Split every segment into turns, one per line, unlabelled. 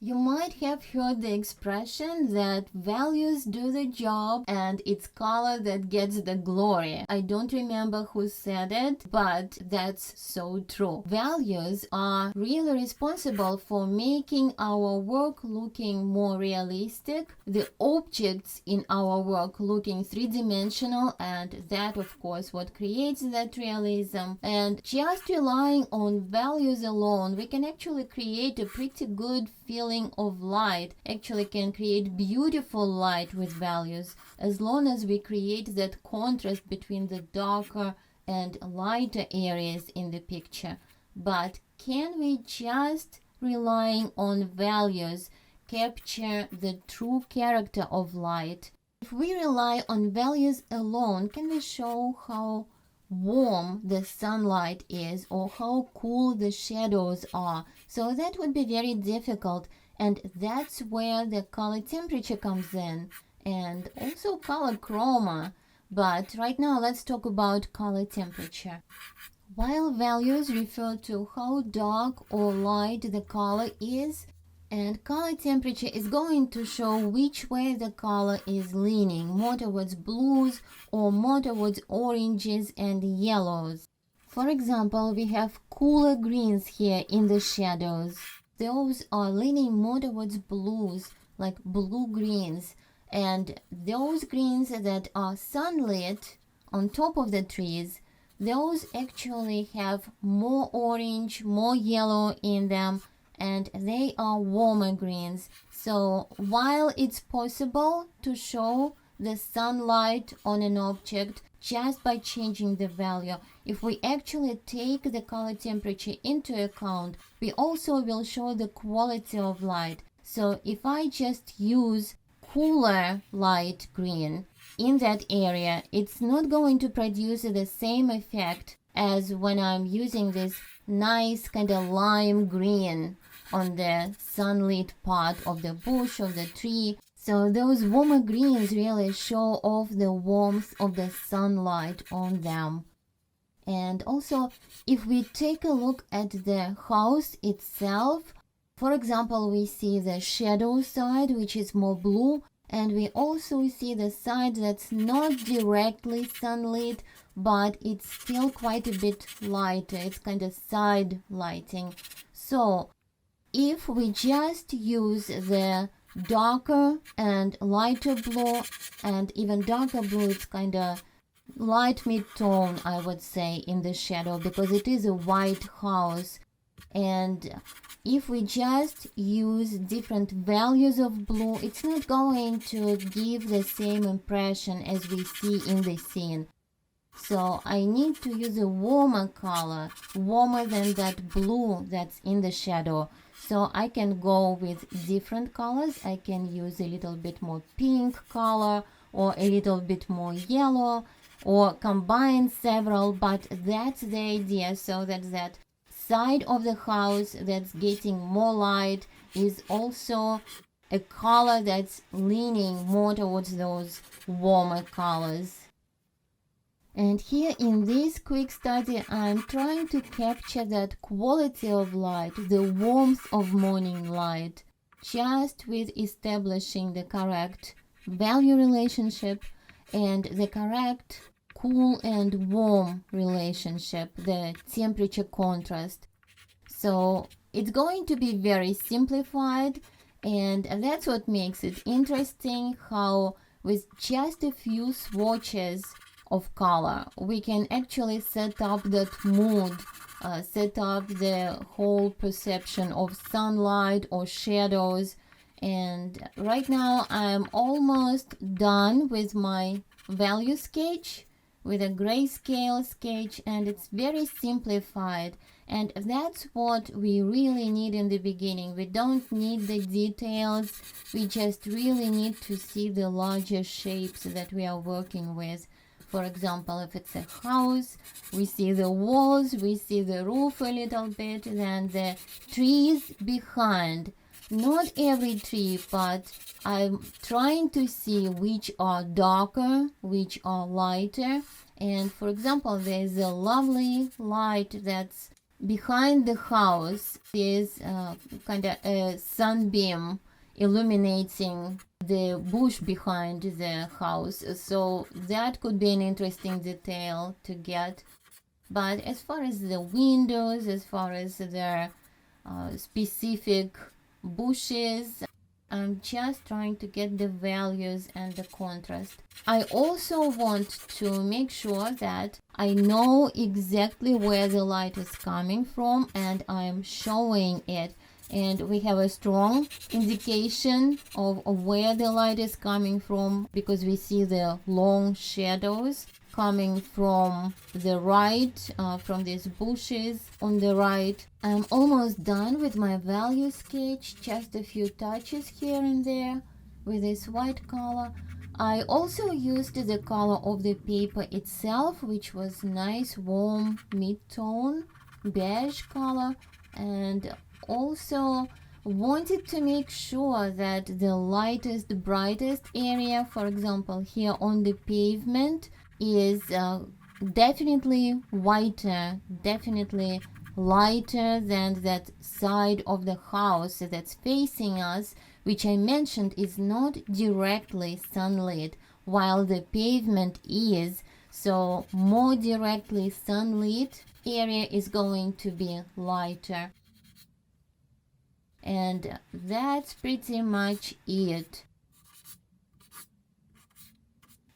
You might have heard the expression that values do the job and it's color that gets the glory. I don't remember who said it, but that's so true. Values are really responsible for making our work looking more realistic, the objects in our work looking three-dimensional, and that of course what creates that realism. And just relying on values alone, we can actually create a pretty good feeling of light, actually can create beautiful light with values, as long as we create that contrast between the darker and lighter areas in the picture. But can we just relying on values capture the true character of light? If we rely on values alone, can we show how warm the sunlight is or how cool the shadows are? So that would be very difficult, and that's where the color temperature comes in, and also color chroma. But right now let's talk about color temperature. While values refer to how dark or light the color is, and color temperature is going to show which way the color is leaning, more towards blues or more towards oranges and yellows. For example, we have cooler greens here in the shadows. Those are leaning more towards blues, like blue greens, and those greens that are sunlit on top of the trees, those actually have more orange, more yellow in them, and they are warmer greens. So while it's possible to show the sunlight on an object just by changing the value, if we actually take the color temperature into account, we also will show the quality of light. So if I just use cooler light green in that area, it's not going to produce the same effect as when I'm using this nice kind of lime green on the sunlit part of the bush or the tree. So those warmer greens really show off the warmth of the sunlight on them. And also, if we take a look at the house itself, for example, we see the shadow side, which is more blue, and we also see the side that's not directly sunlit, but it's still quite a bit lighter. It's kind of side lighting. So if we just use the darker and lighter blue, and even darker blue, it's kind of light mid-tone, I would say, in the shadow, because it is a white house. And if we just use different values of blue, it's not going to give the same impression as we see in the scene. So I need to use a warmer color, warmer than that blue that's in the shadow. So I can go with different colors. I can use a little bit more pink color or a little bit more yellow, or combine several, but that's the idea, so that side of the house that's getting more light is also a color that's leaning more towards those warmer colors. And here in this quick study, I'm trying to capture that quality of light, the warmth of morning light, just with establishing the correct value relationship and the correct cool and warm relationship, the temperature contrast. So it's going to be very simplified, and that's what makes it interesting, how with just a few swatches of color we can actually set up that mood, set up the whole perception of sunlight or shadows. And right now I'm almost done with my value sketch, with a grayscale sketch, and it's very simplified, and that's what we really need in the beginning. We don't need the details, we just really need to see the larger shapes that we are working with. For example, if it's a house, we see the walls, we see the roof a little bit, then the trees behind. Not every tree, but I'm trying to see which are darker, which are lighter. And for example, there's a lovely light that's behind the house is kind of a sunbeam illuminating the bush behind the house, so that could be an interesting detail to get. But as far as the windows, as far as the specific bushes, I'm just trying to get the values and the contrast. I also want to make sure that I know exactly where the light is coming from and I'm showing it. And we have a strong indication of where the light is coming from because we see the long shadows coming from the right, from these bushes on the right. I'm almost done with my value sketch, just a few touches here and there with this white color. I also used the color of the paper itself, which was nice warm mid-tone beige color, and also wanted to make sure that the lightest, brightest area, for example here on the pavement, is definitely whiter, definitely lighter than that side of the house that's facing us, which I mentioned is not directly sunlit, while the pavement is. So more directly sunlit area is going to be lighter. And that's pretty much it.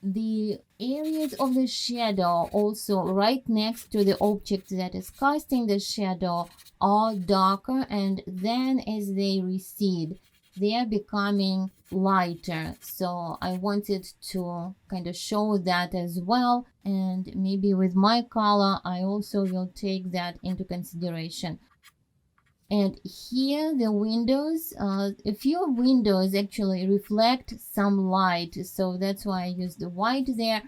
The areas of the shadow also right next to the object that is casting the shadow are darker, and then as they recede they are becoming lighter. So I wanted to kind of show that as well, and maybe with my color I also will take that into consideration. And here the windows, a few windows actually reflect some light, so that's why I used the white there.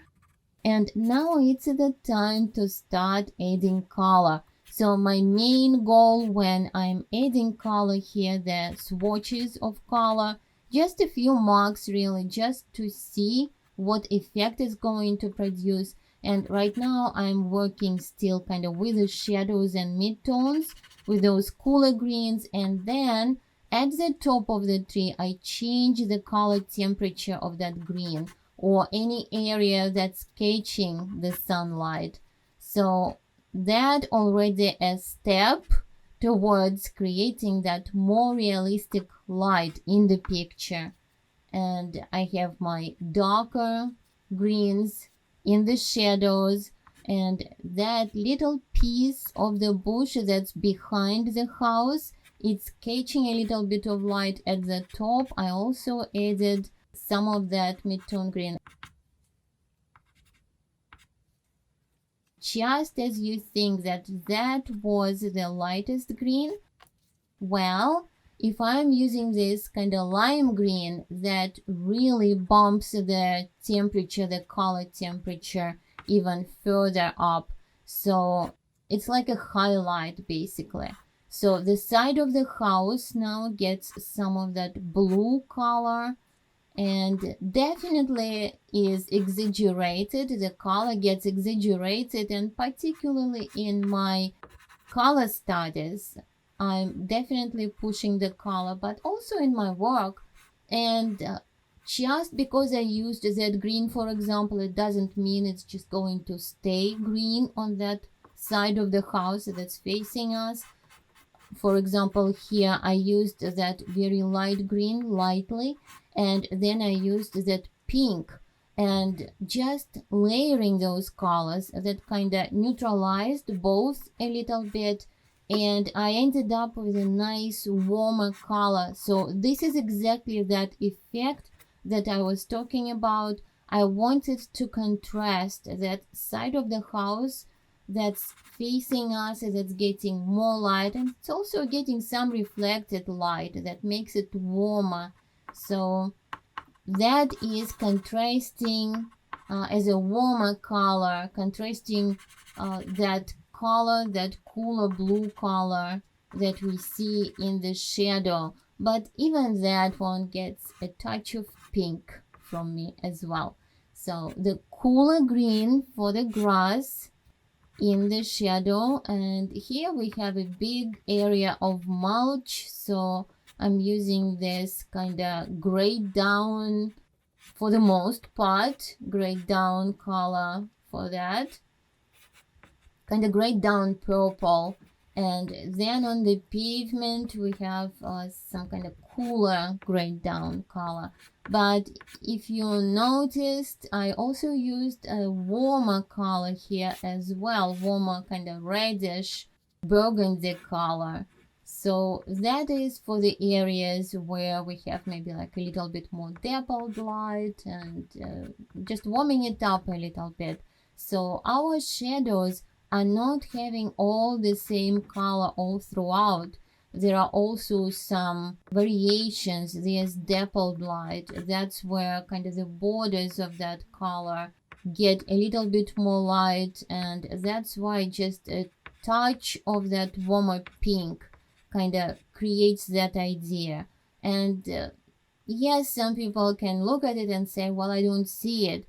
And now it's the time to start adding color. So my main goal when I'm adding color here, the swatches of color, just a few marks really, just to see what effect is going to produce. And right now I'm working still kind of with the shadows and midtones, with those cooler greens, and then at the top of the tree I change the color temperature of that green or any area that's catching the sunlight. So that already a step towards creating that more realistic light in the picture. And I have my darker greens in the shadows, and that little piece of the bush that's behind the house, it's catching a little bit of light at the top. I also added some of that mid-tone green. Just as you think that that was the lightest green, well, if I'm using this kind of lime green, that really bumps the temperature, the color temperature, even further up. So it's like a highlight basically. So the side of the house now gets some of that blue color, and definitely is exaggerated. The color gets exaggerated, and particularly in my color studies I'm definitely pushing the color, but also in my work. And just because I used that green, for example, it doesn't mean it's just going to stay green on that side of the house that's facing us. For example, here I used that very light green lightly, and then I used that pink, and just layering those colors that kind of neutralized both a little bit, and I ended up with a nice warmer color. So this is exactly that effect that I was talking about. I wanted to contrast that side of the house that's facing us, that's getting more light, and it's also getting some reflected light that makes it warmer. So that is contrasting as a warmer color, contrasting that color, that cooler blue color that we see in the shadow. But even that one gets a touch of pink from me as well. So the cooler green for the grass in the shadow. And here we have a big area of mulch, so I'm using this kind of grayed down, for the most part, grayed down color for that, kind of grayed down purple. And then on the pavement we have some kind of cooler grayed down color. But if you noticed, I also used a warmer color here as well, warmer kind of reddish burgundy color. So that is for the areas where we have maybe like a little bit more dappled light, and just warming it up a little bit. So our shadows are not having all the same color all throughout. There are also some variations. There's dappled light. That's where kind of the borders of that color get a little bit more light, and that's why just a touch of that warmer pink kind of creates that idea. And yes, some people can look at it and say, well, I don't see it.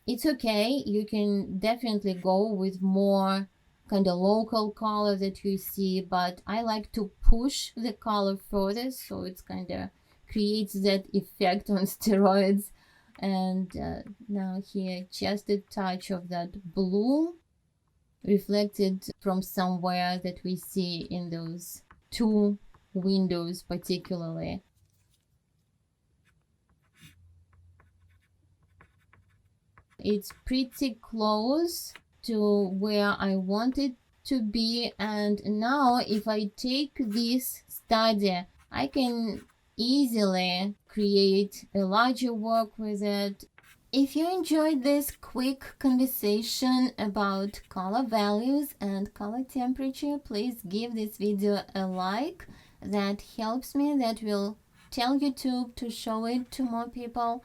It's okay. You can definitely go with more kind of local color that you see, but I like to push the color further, so it's kind of creates that effect on steroids. And now here, just a touch of that blue reflected from somewhere that we see in those two windows particularly. It's pretty close to where I want it to be, and now if I take this study, I can easily create a larger work with it. If you enjoyed this quick conversation about color values and color temperature, please give this video a like. That helps me, that will tell YouTube to show it to more people.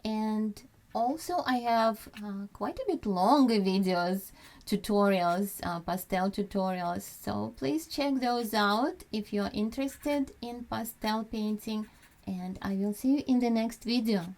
And also I have quite a bit longer videos, tutorials, pastel tutorials, so please check those out if you're interested in pastel painting, and I will see you in the next video.